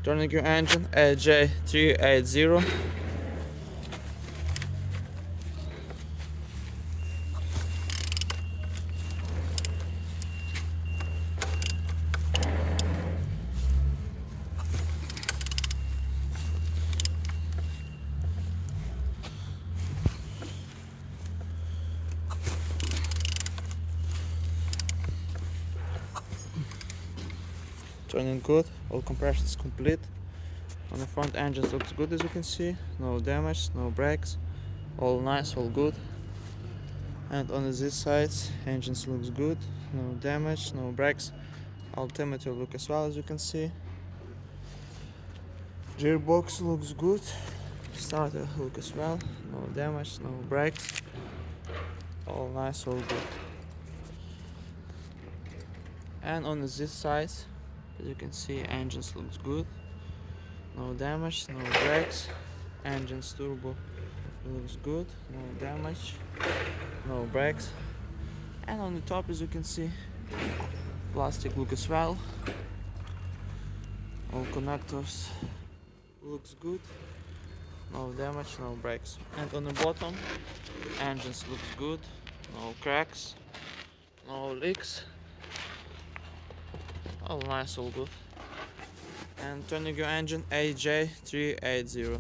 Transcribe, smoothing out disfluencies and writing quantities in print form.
Turning your engine LO08BHA. Turning good, all compression is complete. On the front engine looks good, as you can see, no damage, no breaks, all nice, all good. And on this side, engines looks good, no damage, no breaks. Altimeter look as well, as you can see. Gearbox looks good, starter look as well, no damage, no breaks, all nice, all good. And on this side, as you can see, engines looks good, no damage, no breaks. Engines turbo looks good, no damage, no breaks. And on the top, as you can see, plastic look as well, all connectors looks good, no damage, no breaks. And on the bottom, engines looks good, no cracks, no leaks, all nice, all good. And turning your engine AJ380.